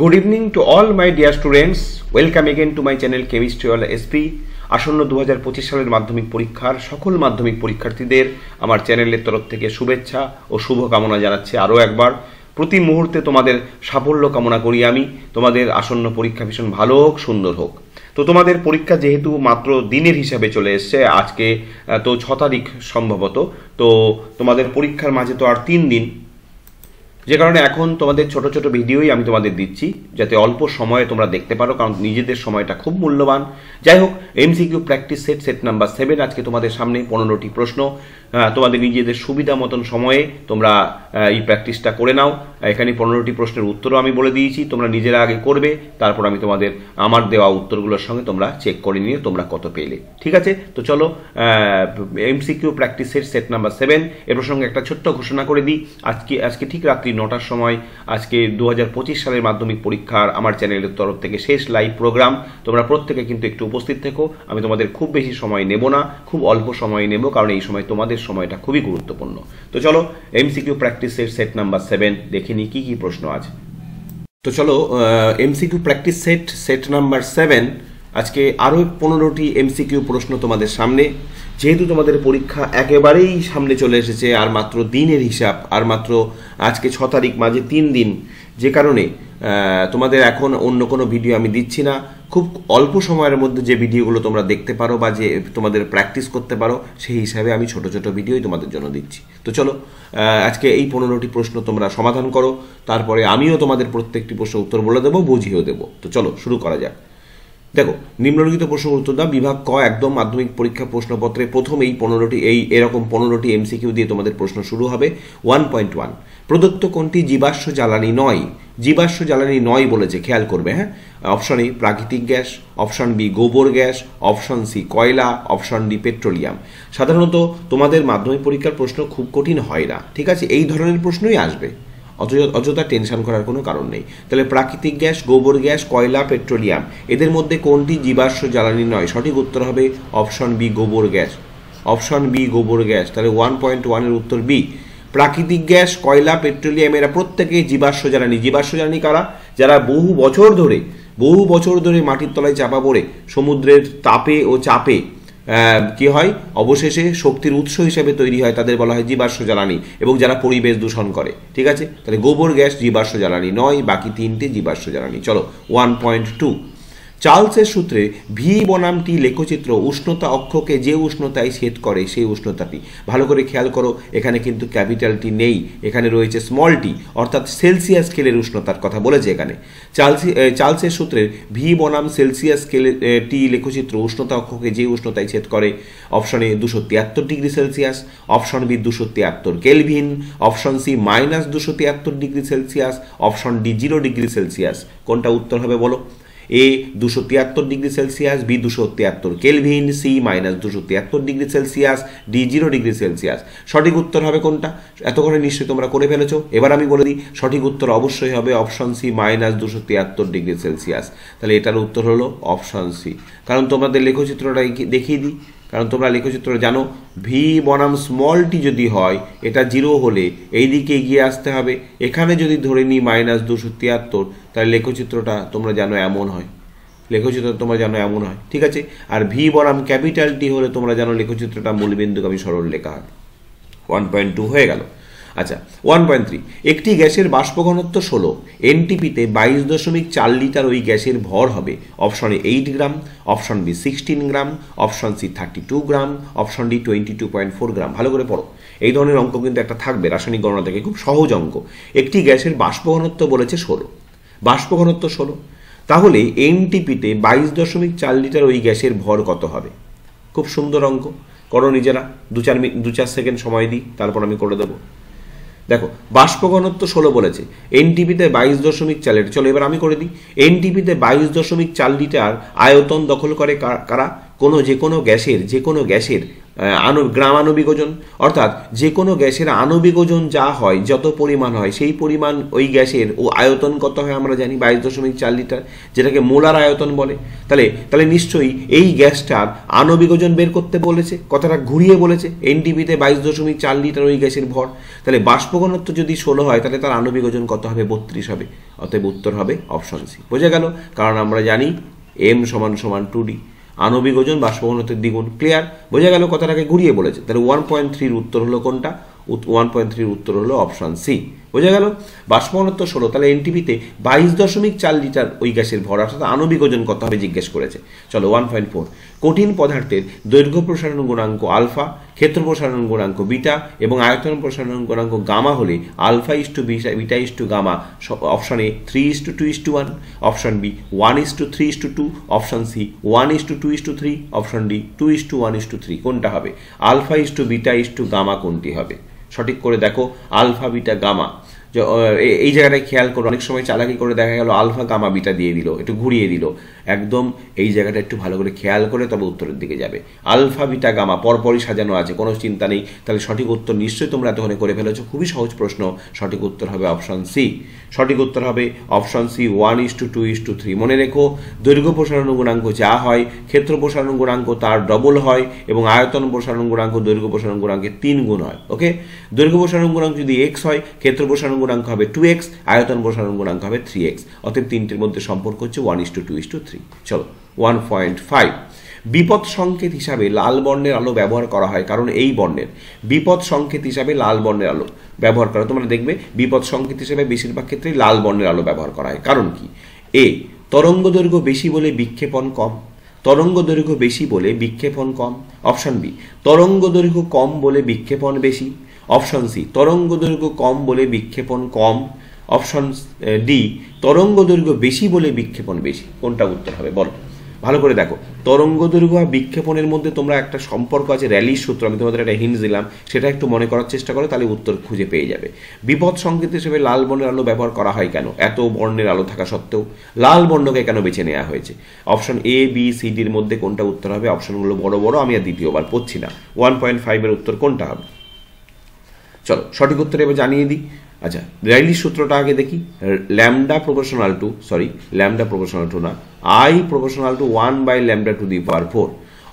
Good evening to all my dear students. Welcome again to my channel Chemistry Wala SP. আসন্ন 2025 সালের মাধ্যমিক পরীক্ষার সকল মাধ্যমিক পরীক্ষার্থীদের আমার চ্যানেলের তরফ থেকে শুভেচ্ছা ও শুভকামনা জানাচ্ছি আরও একবার। প্রতি মুহূর্তে তোমাদের সাফল্য কামনা করি আমি। তোমাদের আসন্ন পরীক্ষা ভীষণ ভালো হোক, সুন্দর হোক। তো তোমাদের পরীক্ষা যেহেতু মাত্র দিনের হিসাবে চলে এসছে, আজকে তো 6 তারিখ সম্ভবত, তো তোমাদের পরীক্ষার মাঝে তো আর 3 দিন, যে কারণে এখন তোমাদের ছোট ছোট ভিডিওই আমি তোমাদের দিচ্ছি যাতে অল্প সময়ে তোমরা দেখতে পারো, কারণ নিজেদের সময়টা খুব মূল্যবান। যাই হোক, এমসিকিউ প্র্যাকটিস সেট নাম্বার 7 আজকে তোমাদের সামনে 15টি প্রশ্ন। তোমাদের নিজেদের সুবিধা মতন সময়ে তোমরা এই প্র্যাকটিসটা করে নাও। এখানে 15টি প্রশ্নের উত্তরও আমি বলে দিয়েছি, তোমরা নিজেরা আগে করবে, তারপর আমি তোমাদের আমার দেওয়া উত্তরগুলোর সঙ্গে তোমরা চেক করে নিয়ে তোমরা কত পেলে। ঠিক আছে, তো চলো এমসিকিউ প্র্যাকটিস সেট নাম্বার 7 এর প্রসঙ্গে একটা ছোট্ট ঘোষণা করে দিই। আজকে ঠিক রাত্রি 9টার সময় আজকে 2025 সালের মাধ্যমিক পরীক্ষার আমার চ্যানেলের তরফ থেকে শেষ লাইভ প্রোগ্রাম। তোমরা প্রত্যেকে কিন্তু একটু উপস্থিত থেকো। আমি তোমাদের খুব বেশি সময় নেব না, খুব অল্প সময় নেব, কারণ এই সময় তোমাদের সময়টা খুবই গুরুত্বপূর্ণ। তো চলো এমসিকিউ প্র্যাকটিস সেট নাম্বার 7 দেখে নিই কি কি প্রশ্ন আছে। তো চলো এমসিকিউ প্র্যাকটিস সেট নাম্বার 7 আজকে আরও 15টি এমসিকিউ প্রশ্ন তোমাদের সামনে। যেহেতু তোমাদের পরীক্ষা একেবারেই সামনে চলে এসেছে, আর মাত্র দিনের হিসাব, আর মাত্র আজকে 6 তারিখ, মাঝে 3 দিন, যে কারণে তোমাদের এখন অন্য কোনো ভিডিও আমি দিচ্ছি না। খুব অল্প সময়ের মধ্যে যে ভিডিওগুলো তোমরা দেখতে পারো বা যে তোমাদের প্র্যাকটিস করতে পারো, সেই হিসাবে আমি ছোট ছোট ভিডিওই তোমাদের জন্য দিচ্ছি। তো চলো আজকে এই 15টি প্রশ্ন তোমরা সমাধান করো, তারপরে আমিও তোমাদের প্রত্যেকটি প্রশ্ন উত্তর বলে দেবো, বুঝিয়েও দেবো। তো চলো শুরু করা যাক। দেখো, নিম্নলিখিত প্রশ্ন উত্তর দাও। বিভাগ ক, একদম মাধ্যমিক পরীক্ষা প্রশ্নপত্রে প্রথম এরকম 15টি এমসিকিউ দিয়ে তোমাদের প্রশ্ন শুরু হবে। 1.1 প্রদত্ত কোনটি জীবাশ্ম জ্বালানি নয়? জীবাশ্ম জ্বালানি নয় বলেছে, খেয়াল করবে। হ্যাঁ, অপশন এ প্রাকৃতিক গ্যাস, অপশন বি গোবর গ্যাস, অপশন সি কয়লা, অপশন ডি পেট্রোলিয়াম। সাধারণত তোমাদের মাধ্যমিক পরীক্ষার প্রশ্ন খুব কঠিন হয় না, ঠিক আছে? এই ধরনের প্রশ্নই আসবে, অযথা টেনশন করার কোনো কারণ নেই। তাহলে প্রাকৃতিক গ্যাস, গোবর গ্যাস, কয়লা, পেট্রোলিয়াম, এদের মধ্যে কোনটি জীবাশ্ম জ্বালানি নয়? সঠিক উত্তর হবে অপশন বি গোবর গ্যাস। অপশন বি গোবর গ্যাস। তাহলে 1.1 এর উত্তর বি। প্রাকৃতিক গ্যাস, কয়লা, পেট্রোলিয়াম এরা প্রত্যেকেই জীবাশ্ম জ্বালানি। জীবাশ্ম জ্বালানি কারা? যারা বহু বছর ধরে মাটির তলায় চাপা পড়ে সমুদ্রের তাপে ও চাপে কি হয়, অবশেষে শক্তির উৎস হিসেবে তৈরি হয়, তাদের বলা হয় জীবাশ্ম জ্বালানি, এবং যারা পরিবেশ দূষণ করে। ঠিক আছে, তাহলে গোবর গ্যাস জীবাশ্ম জ্বালানি নয়, বাকি 3টে জীবাশ্ম জ্বালানি। চলো 1.2 চার্লসের সূত্রে ভি বনামটি লেখচিত্র উষ্ণতা অক্ষকে যে উষ্ণতায় ছেদ করে সেই উষ্ণতাটি। ভালো করে খেয়াল করো, এখানে কিন্তু ক্যাপিটালটি নেই, এখানে রয়েছে স্মল টি, অর্থাৎ সেলসিয়াস স্কেলের উষ্ণতার কথা বলেছে এখানে। চার্লসের সূত্রে ভি বনাম সেলসিয়াস স্কেলের টি লেখচিত্র উষ্ণতা অক্ষকে যে উষ্ণতায় ছেদ করে। Option A 273 degree Celsius, option B 273 Kelvin, option C -273 degree Celsius, option D 0 degree Celsius. কোনটা উত্তর হবে বলো? A 273 degree Celsius, B 273 Kelvin, C -273 degree Celsius, D 0 degree Celsius. সঠিক উত্তর হবে কোনটা? এতক্ষণে নিশ্চয়ই তোমরা করে ফেলেছো। এবার আমি বলে দিই, সঠিক উত্তর অবশ্যই হবে অপশন সি -273 ডিগ্রি সেলসিয়াস। তাহলে এটার উত্তর হলো অপশন সি। কারণ তোমাদের লেখচিত্রটা দেখিয়ে দিই, কারণ তোমরা লেখচিত্র জানো, ভি বনাম স্মল টি যদি হয়, এটা 0 হলে এই দিকে এগিয়ে আসতে হবে। এখানে যদি ধরে নিই -273, তাহলে লেখচিত্রটা তোমরা জানো এমন হয়, ঠিক আছে? আর ভি বনাম ক্যাপিটাল টি হলে তোমরা জানো লেখচিত্রটা মূলবিন্দুগামী সরল লেখা হয়। 1.2 হয়ে গেল। আচ্ছা, 1.3 একটি গ্যাসের বাষ্প ঘনত্ব 16, এনটিপিতে 22.4 লিটার ওই গ্যাসের ভর হবে। Option A 8 gram, option B 16 gram, option C 32 gram, option D 22.4 gram. ভালো করে পড়ো, এই ধরনের অঙ্ক কিন্তু একটা থাকবে রাসায়নিক গণনা থেকে, খুব সহজ অঙ্ক। একটি গ্যাসের বাষ্প ঘনত্ব বলেছে 16, বাষ্প ঘনত্ব 16, তাহলে এনটিপিতে 22.4 লিটার ওই গ্যাসের ভর কত হবে? খুব সুন্দর অঙ্ক, করো নিজেরা। 2-4 সেকেন্ড সময় দিই, তারপর আমি করে দেবো। দেখো, বাষ্প ঘনত্ব 16 বলেছে, এনটিপিতে 22.4 লিটার। চলো এবার আমি করে দিই। এনটিপিতে 22.4 লিটার আয়তন দখল করে কারা? যে কোনো গ্যাসের গ্রাম আণবিক ওজন, অর্থাৎ যে কোনো গ্যাসের আণবিক ওজন যা হয়, যত পরিমাণ হয়, সেই পরিমাণ ওই গ্যাসের ও আয়তন কত হয় আমরা জানি 22.4 লিটার, যেটাকে মোলার আয়তন বলে। তাহলে নিশ্চয়ই এই গ্যাসটার আণবিক ওজন বের করতে বলেছে, কথাটা ঘুরিয়ে বলেছে। এনটিপিতে 22.4 লিটার ওই গ্যাসের ভর। তাহলে বাষ্প ঘনত্ব যদি 16 হয়, তাহলে তার আণবিক ওজন কত হবে? 32 হবে। অতএব উত্তর হবে অপশন সি। বোঝা গেল? কারণ আমরা জানি m = 2d, আণবিক ওজন বাষ্প ঘনত্বের দ্বিগুণ। ক্লিয়ার? বোঝা গেল? কথাটাকে ঘুরিয়ে বলেছে। তাহলে 1.3 উত্তর হলো কোনটা? 1.3 উত্তর হলো অপশন সি। বোঝা গেল? বাষ্প ঘনত্ব 16, তাহলে এনটিপিতে 22.4 লিটার ওই গ্যাসের ভর, অর্থাৎ আণবিক ওজন কত হবে জিজ্ঞেস করেছে। চলো 1.4, কঠিন পদার্থের দৈর্ঘ্য প্রসারণ গুণাঙ্ক আলফা, ক্ষেত্র প্রসারণ গুণাঙ্ক বিটা এবং আয়তন প্রসারণ গুণাঙ্ক গামা হলে alpha beta gamma option A 3:2:1, option B 1:3:2, option C 1:2:3, option D 2:1:3। কোনটা হবে? আলফা বিটা গামা কোনটি হবে? সঠিক করে দেখো, আলফা বিটা গামা। এই জায়গাটায় খেয়াল করো, অনেক সময় চালাকি করে দেখা গেল আলফা গামা বিটা দিয়ে দিল, একটু ঘুরিয়ে দিল। একদম এই জায়গাটা একটু ভালো করে খেয়াল করে তবে উত্তরের দিকে যাবে। আলফা বিটা গামা পরপরই সাজানো আছে, কোনো চিন্তা নেই। তাহলে সঠিক উত্তর নিশ্চয়ই তোমরা এতক্ষণে করে ফেলেছো। খুবই সহজ প্রশ্ন। সঠিক উত্তর হবে অপশন সি। সঠিক উত্তর হবে অপশন সি 1:2:3। মনে রেখো, দৈর্ঘ্য প্রসারণ গুণাঙ্ক যা হয়, ক্ষেত্র প্রসারণ গুণাঙ্ক তার ডবল হয় এবং আয়তন প্রসারণ গুণাঙ্ক দৈর্ঘ্য প্রসারণ গুণাঙ্কের 3 গুণ হয়। ওকে, দৈর্ঘ্য প্রসারণ গুণাঙ্ক যদি x হয়, ক্ষেত্র প্রসারণ গুণাঙ্ক হবে 2x, আয়তন প্রসারণ গুণাঙ্ক হবে 3x। অতএব তিনটির মধ্যে সম্পর্ক হচ্ছে 1:2:3। চলো 1.5, বিপদ সংকেত হিসাবে লাল বর্ণের আলো ব্যবহার করা হয় কারণ এই বর্ণের। বিপদ সংকেত হিসাবে লাল বর্ণের আলো ব্যবহার করা, তোমরা দেখবে বিপদ সংকেত হিসেবে বেশিরভাগ ক্ষেত্রেই লাল বর্ণের আলো ব্যবহার করা হয়। কারণ কি? এ, তরঙ্গ দৈর্ঘ্য বেশি বলে বিক্ষেপণ কম। তরঙ্গ দৈর্ঘ্য বেশি বলে বিক্ষেপণ কম। অপশন বি, তরঙ্গ দৈর্ঘ্য কম বলে বিক্ষেপণ বেশি। অপশন সি, তরঙ্গ দৈর্ঘ্য কম বলে বিক্ষেপণ কম। অপশন ডি, তরঙ্গ দৈর্ঘ্য বেশি বলে বিক্ষেপণ বেশি। কোনটা উত্তর হবে বলো? ভালো করে দেখো, তরঙ্গ দৈর্ঘ্য আর বিক্ষেপণের মধ্যে তোমরা একটা সম্পর্ক আছে, র্যালির সূত্র, আমি তোমাদের একটা হিন্ট দিলাম, সেটা একটু মনে করার চেষ্টা করো, তাহলে উত্তর খুঁজে পেয়ে যাবে। বিপদ সংকেত হিসেবে লাল বর্ণের আলো ব্যবহার করা হয় কেন? এত বর্ণের আলো থাকা সত্ত্বেও লাল বর্ণকে কেন বেছে নেওয়া হয়েছে? অপশন এ, বি, সি, ডির মধ্যে কোনটা উত্তর হবে? অপশনগুলো বড় বড়, আমি আর দ্বিতীয়বার পড়ছি না। 1.5 এর উত্তর কোনটা হবে? চলো সঠিক উত্তর এবার জানিয়ে দিই। আচ্ছা, রাইলির সূত্রটা আগে দেখি। ল্যামডা প্রপোর্শনাল টু না, I প্রপোর্শনাল টু 1/λ⁴,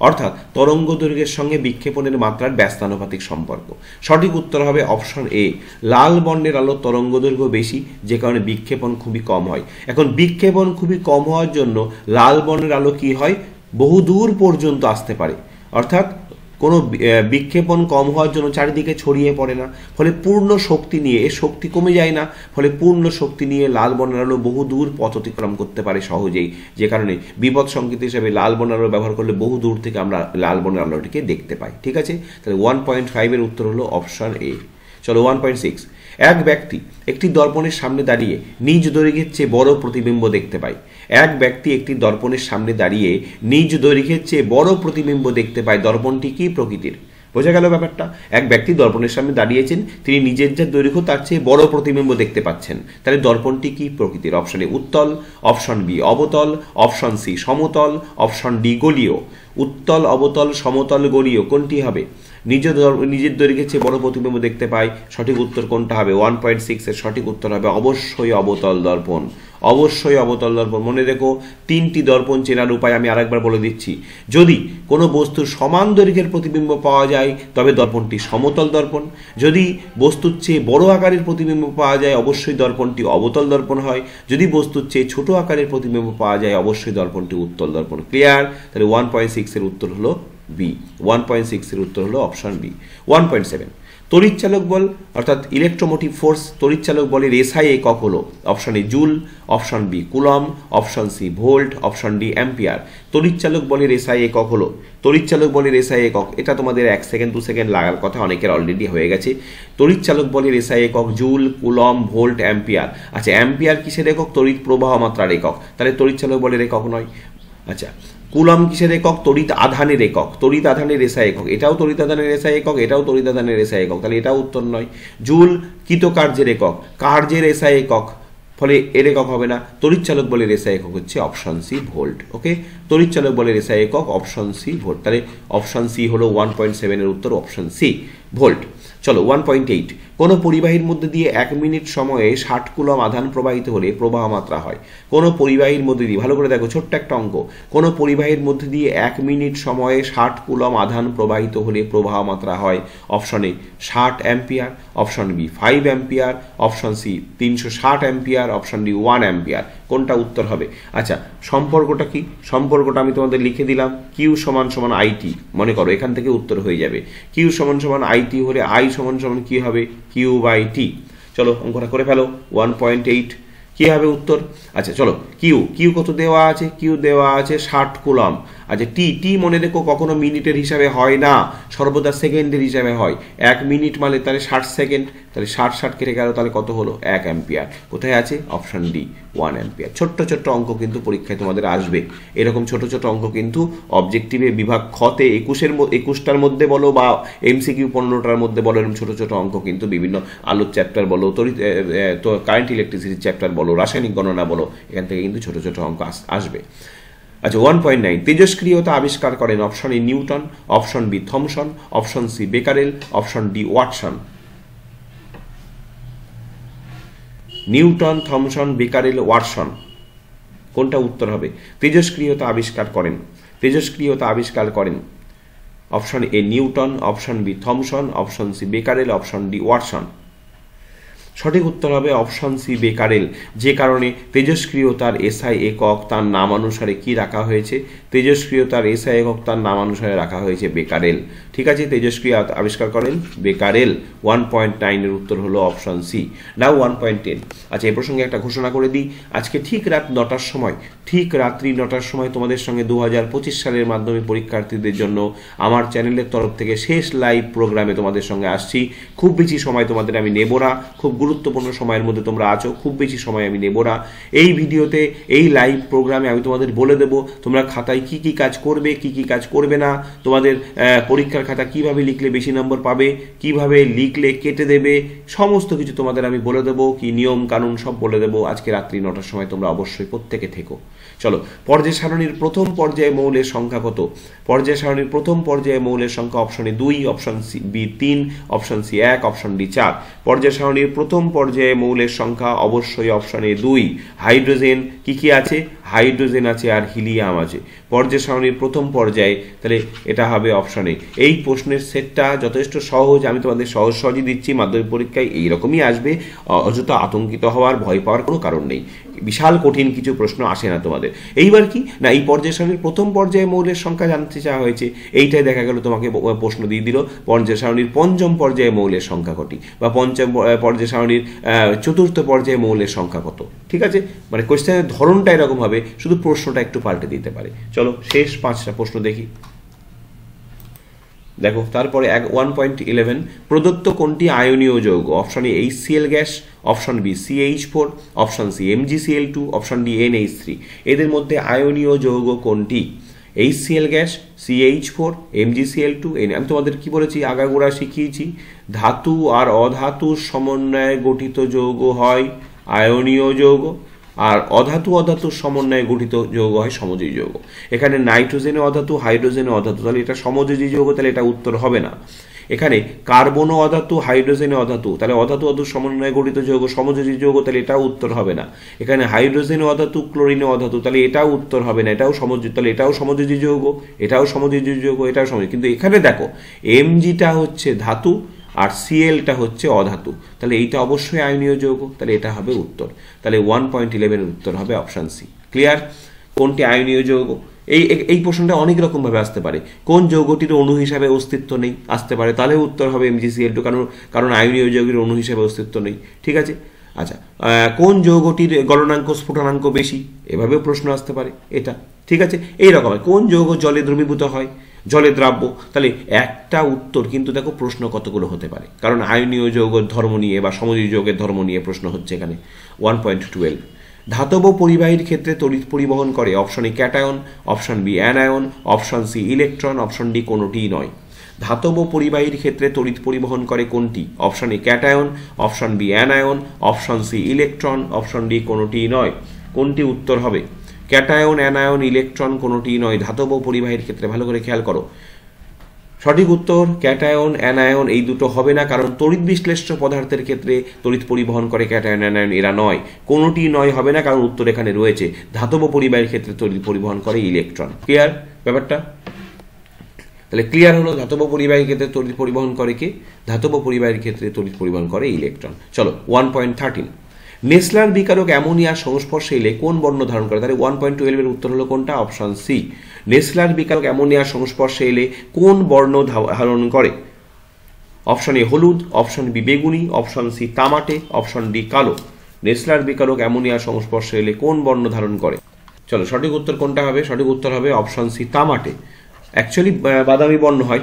অর্থাৎ তরঙ্গ দৈর্ঘ্যের সঙ্গে বিক্ষেপণের মাত্রার ব্যস্তানুপাতিক সম্পর্ক। সঠিক উত্তর হবে অপশন এ, লাল বর্ণের আলো তরঙ্গ দৈর্ঘ্য বেশি, যে কারণে বিক্ষেপণ খুবই কম হয়। এখন বিক্ষেপণ খুবই কম হওয়ার জন্য লাল বর্ণের আলো কি হয়? বহু দূর পর্যন্ত আসতে পারে, অর্থাৎ কোনো বিক্ষেপণ কম হওয়ার জন্য চারিদিকে ছড়িয়ে পড়ে না, ফলে পূর্ণ শক্তি নিয়ে, এর শক্তি কমে যায় না, ফলে পূর্ণ শক্তি নিয়ে লাল বর্ণের আলো বহু দূর পথ অতিক্রম করতে পারে সহজেই, যে কারণে বিপদ সংকেত হিসেবে লাল বর্ণের আলো ব্যবহার করলে বহু দূর থেকে আমরা লাল বর্ণের আলোটিকে দেখতে পাই। ঠিক আছে, তাহলে 1.5 এর উত্তর হলো অপশন এ। চলো 1.6, এক ব্যক্তি একটি দর্পণের সামনে দাঁড়িয়ে নিজ দৈর্ঘ্যের চেয়ে বড় প্রতিবিম্ব দেখতে পায়। এক ব্যক্তি একটি দর্পণের সামনে দাঁড়িয়ে নিজ দৈর্ঘ্যের চেয়ে বড় প্রতিবিম্ব দেখতে পায়। দর্পণটি কি প্রকৃতির? বোঝা গেল ব্যাপারটা? এক ব্যক্তি দর্পণের সামনে দাঁড়িয়েছেন, তিনি নিজের যা দৈর্ঘ্য তার চেয়ে বড় প্রতিবিম্ব দেখতে পাচ্ছেন। তাহলে দর্পণটি কি প্রকৃতির? অপশন এ উত্তল, অপশন বি অবতল, অপশন সি সমতল, অপশন ডি গলীয়। উত্তল, অবতল, সমতল, গলীয় কোনটি হবে? নিজের দৈর্ঘ্যের চেয়ে বড় প্রতিবিম্ব দেখতে পাই, সঠিক উত্তর কোনটা হবে? 1.6 এর সঠিক উত্তর হবে অবশ্যই অবতল দর্পণ। অবশ্যই অবতল দর্পণ। মনে রেখো, তিনটি দর্পণ চেনার উপায় আমি আরেকবার বলে দিচ্ছি। যদি কোনো বস্তুর সমান দৈর্ঘ্যের প্রতিবিম্ব পাওয়া যায় তবে দর্পণটি সমতল দর্পণ। যদি বস্তুর চেয়ে বড় আকারের প্রতিবিম্ব পাওয়া যায় অবশ্যই দর্পণটি অবতল দর্পণ হয়। যদি বস্তুর চেয়ে ছোট আকারের প্রতিবিম্ব পাওয়া যায় অবশ্যই দর্পণটি উত্তল দর্পণ। ক্লিয়ার? তাহলে 1.6 এর উত্তর হলো বি। 1.6 এর উত্তর হলো অপশন বি। 1.7, তড়িৎচালক বল অর্থাৎ ইলেকট্রোমোটিভ ফোর্স, তড়িৎচালক বলের এসআই একক হলো? Option A joule, option B coulomb, option C volt, option D ampere. তড়িৎচালক বলের এসআই একক হলো? তড়িৎচালক বলের এসআই একক, এটা তোমাদের 1 সেকেন্ড 2 সেকেন্ড লাগার কথা, অনেকের অলরেডি হয়ে গেছে। তড়িৎচালক বলের এসআই একক জুল, কুলম, ভোল্ট, অ্যাম্পিয়ার। আচ্ছা, অ্যাম্পিয়ার কিসের একক? তড়িৎ প্রবাহ মাত্রার একক, তাহলে তড়িৎচালক বলের একক নয়। আচ্ছা, কুলম কিসের একক? তড়িৎ আধানের একক, তড়িৎ আধানের এসআই একক, এটাও তড়িৎ আধানের এসআই একক, এটাও তড়িৎ আধানের এসআই একক, তাহলে এটাও উত্তর নয়। জুল কৃতকার্যের একক, কার্যের এসআই একক, ফলে এর একক হবে না। তড়িৎচালক বলের এসআই একক হচ্ছে অপশন সি ভোল্ট। ওকে, তড়িৎচালক বলের এসআই একক অপশন সি ভোল্ট। তাহলে অপশন সি হলো 1.7 এর উত্তর, অপশন সি ভোল্ট। চলো 1.8, কোনো পরিবাহীর মধ্যে দিয়ে 1 মিনিট সময়ে 60 কুলম আধান প্রবাহিত হলে প্রবাহ মাত্রা হয়। কোনো পরিবাহীর মধ্যে দিয়ে, ভালো করে দেখো ছোট্ট একটা অঙ্ক, কোনো পরিবাহীর মধ্যে দিয়ে 1 মিনিট সময়ে 60 কুলম আধান প্রবাহিত হলে প্রবাহ মাত্রা হয়। Option A 60 ampere, option B 5 ampere, option C 360 ampere, option D 1 ampere. কোনটা উত্তর হবে? আচ্ছা, সম্পর্কটা কি? সম্পর্কটা আমি তোমাদের লিখে দিলাম, কিউ সমান সমান আইটি। মনে করো এখান থেকে উত্তর হয়ে যাবে, কিউ সমান সমান আইটি হলে আই সমান সমান কি হবে? Q by T. চলো অঙ্কটা করে ফেলো। 1.8 কি হবে উত্তর? আচ্ছা চলো, কিউ কত দেওয়া আছে? কিউ দেওয়া আছে 60 কুলম। আচ্ছা টি মনে রেখো কখনো মিনিটের হিসাবে হয় না, সর্বদা সেকেন্ডের হিসাবে হয়। 1 মিনিট মানে তাহলে 60 সেকেন্ড, তাহলে 60 কেটে গেল, তাহলে কত হলো? 1 অ্যাম্পিয়ার। কোথায় আছে? Option D 1 ampere. ছোট্ট ছোট্ট অঙ্ক কিন্তু পরীক্ষায় তোমাদের আসবে, এরকম ছোট ছোট অঙ্ক কিন্তু অবজেক্টিভে বিভাগ খতে 21টার মধ্যে বলো বা এমসিকিউ 15টার মধ্যে বলো, এরকম ছোট ছোট অঙ্ক কিন্তু বিভিন্ন আলোর চ্যাপ্টার বলো, কারেন্ট ইলেকট্রিসিটির চ্যাপ্টার বলো, রাসায়নিক গণনা বলো, এখান থেকে কিন্তু ছোট ছোট অঙ্ক আসবে। আচ্ছা 1.9, তেজস্ক্রিয়তা আবিষ্কার করেন। Option A Newton, option B Thomson, option C Becquerel, option D Watson. Newton, Thomson, Becquerel, Watson, কোনটা উত্তর হবে? তেজস্ক্রিয়তা আবিষ্কার করেন, তেজস্ক্রিয়তা আবিষ্কার করেন। Option A Newton, option B Thomson, option C Becquerel, option D Watson. সঠিক উত্তর হবে অপশন সি বেকারেল। যে কারণে তেজস্ক্রিয়তার এসআই একক তার নামানুসারে কি রাখা হয়েছে? তেজস্ক্রিয়তার এসআই একক তার নামানুসারে রাখা হয়েছে বেকারেল। ঠিক আছে, তেজস্ক্রিয়তা আবিষ্কার করেন বেকারেল। 1.9 এর উত্তর হলো অপশন সি। নাও 1.10। আচ্ছা এই প্রসঙ্গে একটা ঘোষণা করে দিই, আজকে ঠিক রাত 9টার সময়, ঠিক রাত্রি 9টার সময় তোমাদের সঙ্গে 2025 সালের মাধ্যমিক পরীক্ষার্থীদের জন্য আমার চ্যানেলের তরফ থেকে শেষ লাইভ প্রোগ্রামে তোমাদের সঙ্গে আসছি। খুব বেশি সময় তোমাদের আমি নেব না, খুব গুরুত্বপূর্ণ সময়ের মধ্যে তোমরা আছো, খুব বেশি সময় আমি নেব না। এই ভিডিওতে, এই লাইভ প্রোগ্রামে আমি তোমাদের বলে দেব তোমরা খাতায় কি কি কাজ করবে, কি কি কাজ করবে না, তোমাদের পরীক্ষার খাতা কিভাবে লিখলে বেশি নম্বর পাবে, কিভাবে লিখলে কেটে দেবে, সমস্ত কিছু তোমাদের আমি বলে দেবো, কি নিয়ম কানুন সব বলে দেবো। আজকে রাত্রি 9টার সময় তোমরা অবশ্যই প্রত্যেকে থেকো। চলো, পর্যায় সারণীর প্রথম পর্যায়ে মৌলের সংখ্যা কত? পর্যায় সারণীর প্রথম পর্যায়ে মৌলের সংখ্যা option A 2, option C B 3, option C 1, option D 4। পর্যায় সারণীর প্রথম পর্যায়ে মৌলের সংখ্যা অবশ্যই অপশন এ 2। হাইড্রোজেন কি কি আছে? হাইড্রোজেন আছে আর হিলিয়াম আছে পর্যায় সারণীর প্রথম পর্যায়ে, তাহলে এটা হবে অপশন এ। এই প্রশ্নের সেটটা যথেষ্ট সহজ, আমি তোমাদের সহজই দিচ্ছি। মাধ্যমিক পরীক্ষায় এইরকমই আসবে, অযথা আতঙ্কিত হওয়ার, ভয় পাওয়ার কোনো কারণ নেই। বিশাল কঠিন কিছু প্রশ্ন আসে না তোমাদের। এইবার কি না, এই পর্যায় সারণীর প্রথম পর্যায়ে মৌলের সংখ্যা জানতে চাওয়া হয়েছে, এইটাই দেখা গেল তোমাকে প্রশ্ন দিয়ে দিল পর্যায় সারণীর পঞ্চম পর্যায়ে মৌলের সংখ্যা কটি, বা পঞ্চম পর্যায় সারণীর চতুর্থ পর্যায়ে মৌলের সংখ্যা কত। ঠিক আছে, মানে কোয়েশ্চেনের ধরনটা এরকম হবে, শুধু প্রশ্নটা একটু পাল্টে দিতে পারে। চলো শেষ 5টা প্রশ্ন দেখি। দেখো তারপরে 1.11, প্রদত্ত কোনটি আয়নীয় যৌগ? Option A HCl gas, option B CH4, option C MgCl2, option D NH3। এদের মধ্যে আয়নীয় যৌগ কোনটি? HCl গ্যাস, CH4, MgCl2, আমি তোমাদের কি বলেছি, আগাগোড়া শিখিয়েছি, ধাতু আর অধাতুর সমন্বয়ে গঠিত যৌগ হয় আয়নীয় যৌগ, আর অধাতুর সমন্বয়ে গঠিত যৌগ হয় সমযোজী যৌগ। এখানে নাইট্রোজেনে অধাতু, হাইড্রোজেনে অধাতু, তাহলে এটা সমযোজী যৌগ, তাহলে এটা উত্তর হবে না। এখানে কার্বনও অধাতু, হাইড্রোজেনে অধাতু, তাহলে অধাতুর সমন্বয়ে গঠিত যৌগ সমযোজী যৌগ, তাহলে এটাও উত্তর হবে না। এখানে হাইড্রোজেনে অধাতু, ক্লোরিনে অধাতু, তাহলে এটাও উত্তর হবে না, এটাও সমযোজী, তাহলে এটাও সমযোজী যৌগ, এটাও সমযোজী যৌগ, এটাও সমযোজী। কিন্তু এখানে দেখো Mgটা হচ্ছে ধাতু আর Clটা হচ্ছে অধাতু, তাহলে এইটা অবশ্যই আয়নীয় যৌগ, তাহলে এটা হবে উত্তর। তাহলে 1.11 এর উত্তর হবে অপশন সি। ক্লিয়ার? কোনটি আয়নীয় যৌগ? এই প্রশ্নটা অনেক রকম ভাবে আসতে পারে। কোন যৌগটির অণু হিসাবে অস্তিত্ব নেই আসতে পারে, তাহলে উত্তর হবে MgCl2, কারণ আয়নীয় যৌগের অণু হিসাবে অস্তিত্ব নেই। ঠিক আছে, আচ্ছা কোন যৌগটির গলনাঙ্ক স্ফুটনাঙ্ক বেশি, এভাবেও প্রশ্ন আসতে পারে এটা। ঠিক আছে, এইরকম কোন যৌগ জলে দ্রবীভূত হয়, জলে দ্রাব্য, তাহলে একটা উত্তর। কিন্তু দেখো প্রশ্ন কতগুলো হতে পারে, কারণ আয়নীয় যৌগের ধর্ম নিয়ে বা সমযোজী যৌগের ধর্ম নিয়ে প্রশ্ন হচ্ছে এখানে। 1.12, ধাতব পরিবাহীর ক্ষেত্রে তড়িৎ পরিবহন করে। Option A cation, option B anion, option C electron, option D কোনোটিই নয়। ধাতব পরিবাহীর ক্ষেত্রে তড়িৎ পরিবহন করে কোনটি? Option A cation, option B anion, option C electron, option D কোনোটিই নয়। কোনটি উত্তর হবে? ক্যাটায়ন, অ্যানায়ন, ইলেকট্রন কোনোটিই নয় ধাতব পরিবাহীর ক্ষেত্রে। ভালো করে খেয়াল করো, সঠিক উত্তর ক্যাটায়ন, অ্যানায়ন এই দুটো হবে না, কারণ তড়িৎ বিশ্লেষ্য পদার্থের ক্ষেত্রে তড়িৎ পরিবহন করে ক্যাটায়ন, অ্যানায়ন এরা নয়। কোনোটি নয় হবে না, কারণ উত্তর এখানে রয়েছে। ধাতব পরিবাহীর ক্ষেত্রে তড়িৎ পরিবহন করে ইলেকট্রন। ক্লিয়ার ব্যাপারটা? তাহলে ক্লিয়ার হলো ধাতব পরিবাহীর ক্ষেত্রে তড়িৎ পরিবহন করে কে? ধাতব পরিবাহীর ক্ষেত্রে তড়িৎ পরিবহন করে ইলেকট্রন। চলো 1.13, নেসলার বিকারক অ্যামোনিয়ার সংস্পর্শে এলে কোন বর্ণ ধারণ করে? তাহলে 1.12 এর উত্তর হলো কোনটা? Option C. নেসলার বিকারক অ্যামোনিয়ার সংস্পর্শে এলে কোন বর্ণ ধারণ করে? অপশন এ হলুদ, অপশন বি বেগুনি, অপশন সি তামাটে, অপশন ডি কালো। নেসলার বিকারক অ্যামোনিয়ার সংস্পর্শে এলে কোন বর্ণ ধারণ করে? চলো সঠিক উত্তর কোনটা হবে? সঠিক উত্তর হবে অপশন সি তামাটে। অ্যাকচুয়ালি বাদামি বর্ণ হয়,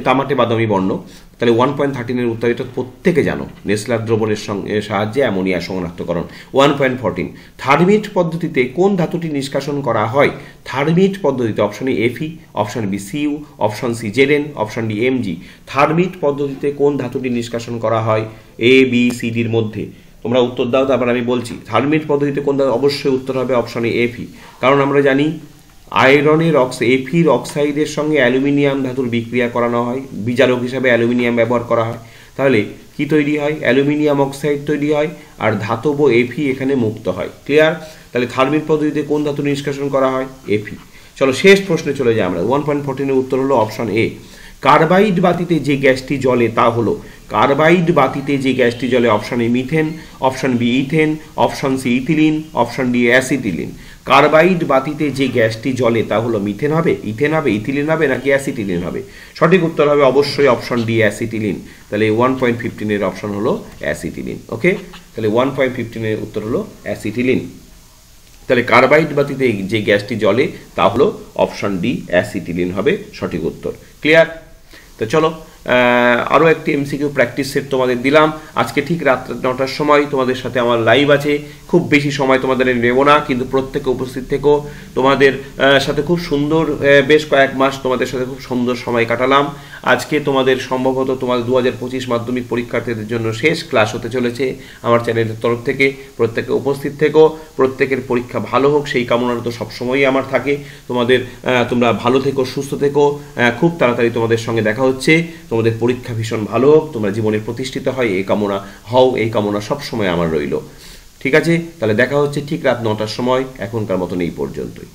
তামাটে বাদামি বর্ণ। তাহলে 1.13 এর উত্তর, এটা প্রত্যেকে জানো, নেসলার দ্রবণের সাহায্যে অ্যামোনিয়া শনাক্তকরণ। 1.14, থার্মিট পদ্ধতিতে কোন ধাতুটি নিষ্কাশন করা হয়? থার্মিট পদ্ধতিতে option A FE, option B CU, option C ZN, option D MG. Thermite পদ্ধতিতে কোন ধাতুটি নিষ্কাশন করা হয়? এ বি সি ডির মধ্যে তোমরা উত্তর দাও, তারপর আমি বলছি। থার্মিট পদ্ধতিতে কোন ধাতু? অবশ্যই উত্তর হবে অপশন এ এফি, কারণ আমরা জানি আয়রনের এফির অক্সাইডের সঙ্গে অ্যালুমিনিয়াম ধাতুর বিক্রিয়া করানো হয়, বিজারক হিসাবে অ্যালুমিনিয়াম ব্যবহার করা হয়। তাহলে কি তৈরি হয়? অ্যালুমিনিয়াম অক্সাইড তৈরি হয়, আর ধাতব এফি এখানে মুক্ত হয়। ক্লিয়ার? তাহলে থার্মিট পদ্ধতিতে কোন ধাতু নিষ্কাশন করা হয়? এফি। চলো শেষ প্রশ্নে চলে যাই আমরা। 1.14 এর উত্তর হলো অপশন এ। কার্বাইড বাতিতে যে গ্যাসটি জ্বলে তা হলো? কার্বাইড বাতিতে যে গ্যাসটি জ্বলে, option A methane, option B ethane, option C ethylene, option D acetylene. Carbide বাতিতে যে গ্যাসটি জ্বলে তা হলো মিথেন হবে, ইথেন হবে, ইথিলিন হবে, নাকি অ্যাসিটিলিন হবে? সঠিক উত্তর হবে অবশ্যই অপশন ডি অ্যাসিটিলিন। তাহলে 1.15 এর অপশন হলো অ্যাসিটিলিন। ওকে, তাহলে 1.15 এর উত্তর হলো অ্যাসিটিলিন। তাহলে কার্বাইড বাতিতে যে গ্যাসটি জ্বলে তা হলো অপশন ডি অ্যাসিটিলিন হবে সঠিক উত্তর। ক্লিয়ার? তো চলো আরও একটি এমসিকিউ প্র্যাকটিস সেট তোমাদের দিলাম। আজকে ঠিক রাত 9টার সময় তোমাদের সাথে আমার লাইভ আছে। খুব বেশি সময় তোমাদের নেব না, কিন্তু প্রত্যেকে উপস্থিত থেকো। তোমাদের সাথে খুব সুন্দর, বেশ কয়েক মাস তোমাদের সাথে খুব সুন্দর সময় কাটালাম। আজকে তোমাদের সম্ভবত তোমাদের 2025 মাধ্যমিক পরীক্ষার্থীদের জন্য শেষ ক্লাস হতে চলেছে আমার চ্যানেলের তরফ থেকে। প্রত্যেকে উপস্থিত থেকো, প্রত্যেকের পরীক্ষা ভালো হোক সেই কামনা তো সবসময়ই আমার থাকে। তোমরা ভালো থেকো, সুস্থ থেকো। খুব তাড়াতাড়ি তোমাদের সঙ্গে দেখা হচ্ছে। তোমাদের পরীক্ষা ভীষণ ভালো হোক, তোমরা জীবনে প্রতিষ্ঠিত হয় এই কামনা এই কামনা সবসময় আমার রইল। ঠিক আছে, তাহলে দেখা হচ্ছে ঠিক রাত 9টার সময়। এখনকার মতন এই পর্যন্তই।